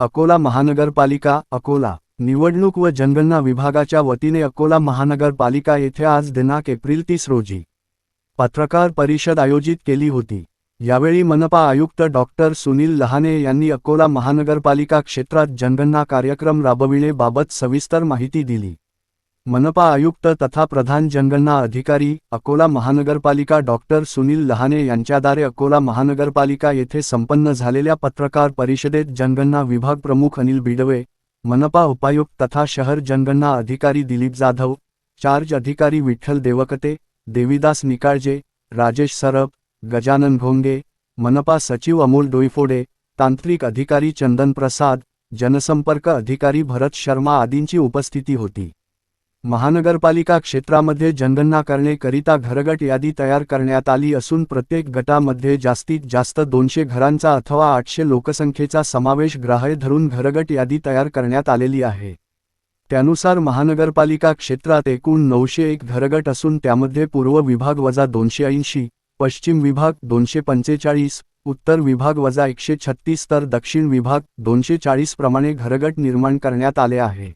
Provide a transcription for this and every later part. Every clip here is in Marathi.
अकोला महानगरपालिका अकोला निवडणूक व जनगणना विभागाच्या वतीने अकोला महानगरपालिका येथे आज दिनांक एप्रिल 30 रोजी पत्रकार परिषद आयोजित केली होती। यावेळी मनपा आयुक्त डॉक्टर सुनील लहाने यांनी अकोला महानगरपालिका क्षेत्रात जनगणना कार्यक्रम राबविण्याबाबत सविस्तर माहिती दिली। मनपा आयुक्त तथा प्रधान जनगणना अधिकारी अकोला महानगरपालिका डॉक्टर सुनील लहाने यांच्याद्वारे अकोला महानगरपालिका येथे संपन्न झालेल्या पत्रकार परिषदेत जनगणना विभाग प्रमुख अनिल बिडवे, मनपा उपायुक्त तथा शहर जनगणना अधिकारी दिलीप जाधव, चार्ज अधिकारी विठ्ठल देवकते, देवीदास निकाळजे, राजेश सरब, गजानन घोंगे, मनपा सचिव अमोल डोईफोडे, तांत्रिक अधिकारी चंदन प्रसाद, जनसंपर्क अधिकारी भरत शर्मा आदींची उपस्थिती होती। महानगरपालिका क्षेत्रामध्ये जनगणना करण्याकरिता घरगट यादी तयार करण्यात आली असून प्रत्येक गटामध्ये जास्तीत जास्त 200 घरांचा अथवा 800 लोकसंख्येचा समावेश ग्राह्य धरून घरगट यादी तयार करण्यात आलेली आहे। त्यानुसार महानगरपालिका क्षेत्रात एकूण 901 घरगट असून त्यामध्ये पूर्व विभाग वजा 280, पश्चिम विभाग 245, उत्तर विभाग वजा 136 तर दक्षिण विभाग 240 प्रमाणे घरगट निर्माण करण्यात आले आहे।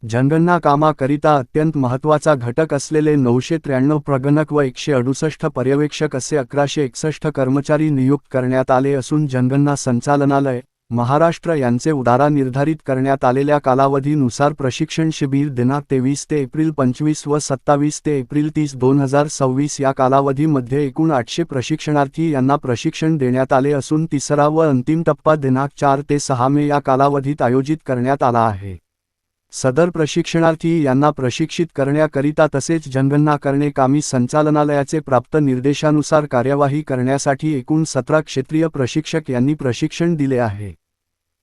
जनगणना कामाकरिता अत्यंत महत्त्वाचा घटक असलेले 993 प्रगणक व 168 पर्यवेक्षक असे 1161 कर्मचारी नियुक्त करण्यात आले असून जनगणना संचालनालय महाराष्ट्र यांचे उद्यारा निर्धारित करण्यात आलेल्या कालावधीनुसार प्रशिक्षण शिबिर दिनांक 23 ते एप्रिल 25 व 27 ते एप्रिल 30, 2026 या कालावधीमध्ये एकूण 800 प्रशिक्षणार्थी यांना प्रशिक्षण देण्यात आले असून तिसरा व अंतिम टप्पा दिनांक 4 ते 6 मे या कालावधीत आयोजित करण्यात आला आहे। सदर प्रशिक्षणार्थी यांना प्रशिक्षित करण्याकरिता तसेच जनगणना करणे कामी संचालनालयाचे प्राप्त निर्देशानुसार कार्यवाही करण्यासाठी एकूण 17 क्षेत्रीय प्रशिक्षक यांनी प्रशिक्षण दिले आहे।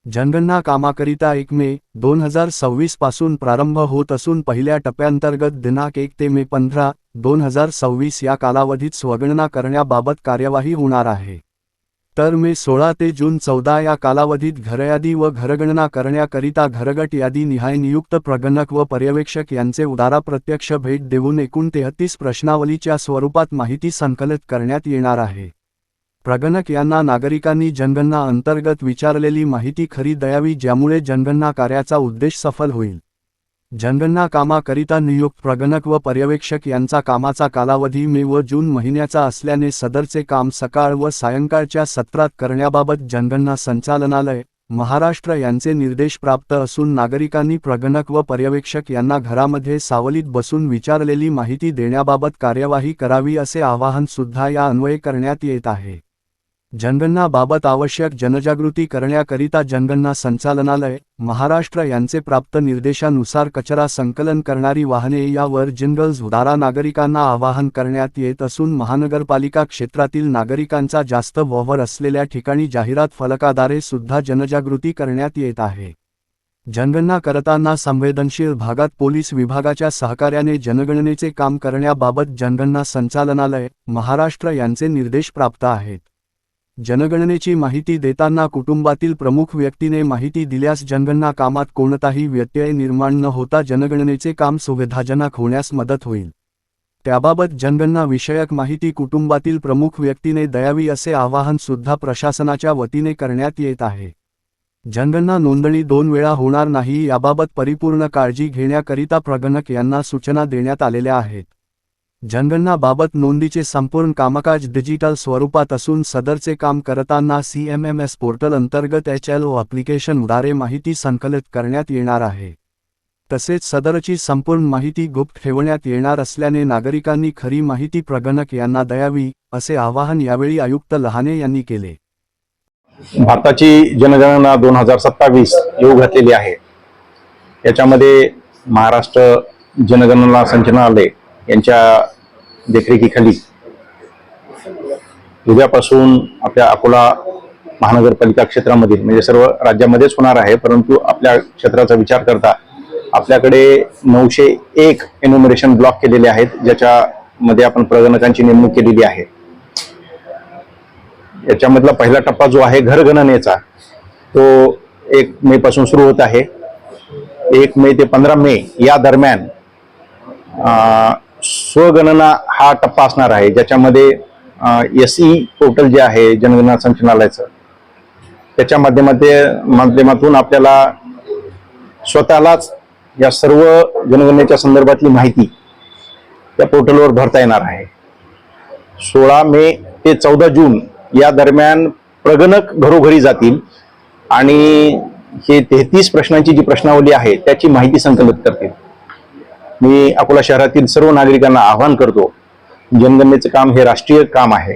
जनगणना कामाकरिता 1 मे 2026 पासून प्रारंभ होत असून पहिल्या टप्प्यांतर्गत दिनांक 1 ते मे 15, 2026 या कालावधीत स्वगणना करण्याबाबत कार्यवाही होणार आहे। तर मे 16 ते जून 14 या कालावधीत घरयादी व घरगणना करण्याकरिता घरगट यादी निहाय नियुक्त प्रगणक व पर्यवेक्षक यांचे उद्यारा प्रत्यक्ष भेट देऊन एकूण 33 प्रश्नावलीच्या स्वरूपात माहिती संकलित करण्यात येणार आहे। प्रगणक यांना नागरिकांनी जनगणना अंतर्गत विचारलेली माहिती खरी द्यावी ज्यामुळे जनगणना कार्याचा उद्देश सफल होईल। जनगणना कामाकरिता नियुक्त प्रगणक व पर्यवेक्षक यांचा कामाचा कालावधी मे व जून महिन्याचा असल्याने सदरचे काम सकाळ व सायंकाळच्या सत्रात करण्याबाबत जनगणना संचालनालय महाराष्ट्र यांचे निर्देश प्राप्त असून नागरिकांनी प्रगणक व पर्यवेक्षक यांना घरामध्ये सावलीत बसून विचारलेली माहिती देण्याबाबत कार्यवाही करावी असे आवाहन सुद्धा या अन्वये करण्यात येत आहे। जनगणनाबाबत आवश्यक जनजागृती करण्याकरिता जनगणना संचालनालय महाराष्ट्र यांचे प्राप्त निर्देशानुसार कचरा संकलन करणारी वाहने यावर जिंगल्स उद्यारा नागरिकांना आवाहन करण्यात येत असून महानगरपालिका क्षेत्रातील नागरिकांचा जास्त वावर असलेल्या ठिकाणी जाहिरात फलकाद्वारे सुद्धा जनजागृती करण्यात येत आहे। जनगणना करताना संवेदनशील भागात पोलीस विभागाच्या सहकार्याने जनगणनेचे काम करण्याबाबत जनगणना संचालनालय महाराष्ट्र यांचे निर्देश प्राप्त आहेत। जनगणनेची माहिती देताना कुटुंबातील प्रमुख व्यक्तीने माहिती दिल्यास जनगणना कामात कोणताही व्यत्यय निर्माण न होता जनगणनेचे काम सुविधाजनक होण्यास मदत होईल। त्याबाबत जनगणना विषयक माहिती कुटुंबातील प्रमुख व्यक्तीने द्यावी असे आवाहन सुद्धा प्रशासनाच्या वतीने करण्यात येत आहे। जनगणना नोंदणी 2 वेळा होणार नाही याबाबत परिपूर्ण काळजी घेण्याकरिता प्रगणक यांना सूचना देण्यात आलेल्या आहेत। जनगणनाबाबत नोंदीचे संपूर्ण कामकाज डिजिटल स्वरूपात असून सदरचे काम करताना CMMS पोर्टल अंतर्गत HLO ॲप्लिकेशनद्वारे माहिती संकलित करण्यात येणार आहे। तसेच सदरची संपूर्ण माहिती गुप्त ठेवण्यात येणार असल्याने नागरिकांनी खरी माहिती प्रगणक यांना द्यावी असे आवाहन यावेळी आयुक्त लहाने यांनी केले। भारताची जनगणना 2027 येऊ घातलेली आहे। याच्यामध्ये महाराष्ट्र जनगणना संचालनालय यांच्या देखरेखीखाली उद्यापासून आपल्या अकोला महानगरपालिका क्षेत्रामध्ये म्हणजे सर्व राज्यामध्येच होणार आहे, परंतु आपल्या क्षेत्राचा विचार करता आपल्याकडे 901 एन्युमरेशन ब्लॉक केलेले आहेत ज्याच्यामध्ये आपण प्रगणकांची नेमणूक केलेली आहे। याच्यामधला पहिला टप्पा जो आहे घरगणनेचा तो 1 मे पासून सुरू होत आहे। 1 मे ते 15 मे या दरम्यान स्वगणना हा टप्पा असणार आहे ज्याच्यामध्ये SE पोर्टल जे आहे जनगणना संचालनालयाचं त्याच्या माध्यमातून आपल्याला स्वतःलाच या सर्व जनगणनेच्या संदर्भातली माहिती त्या पोर्टलवर भरता येणार आहे. 16 मे ते 14 जून या दरम्यान प्रगणक घरोघरी जातील आणि हे 33 प्रश्नांची जी प्रश्नावली आहे त्याची माहिती संकलित करतील. मी अकोला शहरातील सर्व नागरिकांना आवाहन करतो, जनगणनेचं काम हे राष्ट्रीय काम आहे.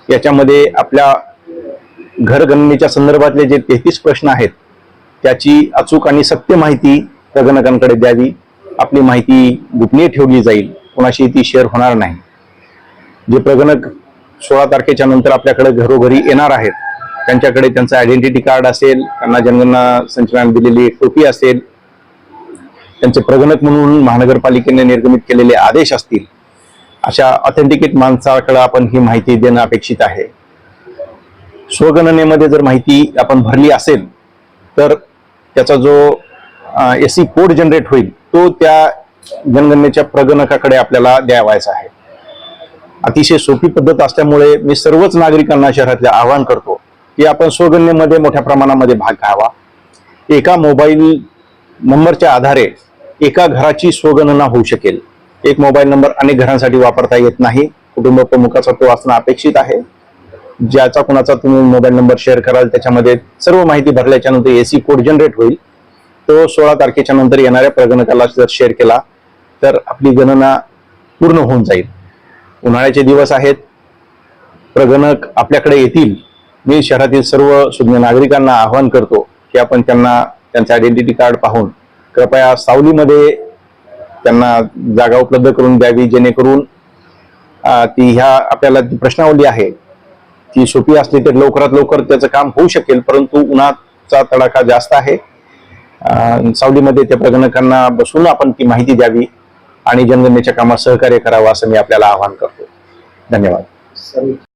याच्यामध्ये आपल्या घरगणनेच्या संदर्भातले जे 33 प्रश्न आहेत त्याची अचूक आणि सत्य माहिती प्रगणकांकडे द्यावी. आपली माहिती गोपनीय ठेवली जाईल, कोणाशी ती शेअर होणार नाही. जे प्रगणक 16 तारखेच्या नंतर आपल्याकडे घरोघरी येणार आहेत त्यांच्याकडे त्यांचं आयडेंटिटी कार्ड असेल, त्यांना जनगणना संचालनाने दिलेली एक टोपी असेल, त्यांचे प्रगणक म्हणून महानगरपालिकेने निर्गमित केलेले आदेश असतील, अशा ऑथेंटिकेट माणसाकडे आपण ही माहिती देणं अपेक्षित आहे. स्वगणनेमध्ये जर माहिती आपण भरली असेल तर त्याचा जो एससी कोड जनरेट होईल तो त्या जनगणनेच्या प्रगणकाकडे आपल्याला द्यावायचा आहे. अतिशय सोपी पद्धत असल्यामुळे मी सर्वच नागरिकांना शहरातले आवाहन करतो की आपण स्वगणनेमध्ये मोठ्या प्रमाणामध्ये भाग घ्यावा. एका मोबाईल नंबरच्या आधारे एका घराची स्वगणना होऊ शकेल. एक मोबाईल नंबर अनेक घरांसाठी वापरता येत नाही. कुटुंब प्रमुखाचा तो असणं अपेक्षित आहे. ज्याचा कुणाचा तुम्ही मोबाईल नंबर शेअर कराल त्याच्यामध्ये सर्व माहिती भरल्याच्या नंतर एसी कोड जनरेट होईल. तो 16 तारखेच्या नंतर येणाऱ्या प्रगणकाला जर शेअर केला तर आपली गणना पूर्ण होऊन जाईल. उन्हाळ्याचे दिवस आहेत, प्रगणक आपल्याकडे येतील. मी शहरातील सर्व सुज्ञ नागरिकांना आवाहन करतो की आपण त्यांना त्यांचे आयडेंटिटी कार्ड पाहून कृपया सावलीमध्ये त्यांना जागा उपलब्ध करून द्यावी, जेणेकरून ती ह्या आपल्याला जी प्रश्नावली आहे ती सोपी असली तर लवकरात लवकर त्याचं काम होऊ शकेल. परंतु उन्हाचा तडाखा जास्त आहे. सावलीमध्ये त्या प्रगणकांना बसून आपण ती माहिती द्यावी आणि जनगणनेच्या कामात सहकार्य करावं असं मी आपल्याला आवाहन करतो. धन्यवाद.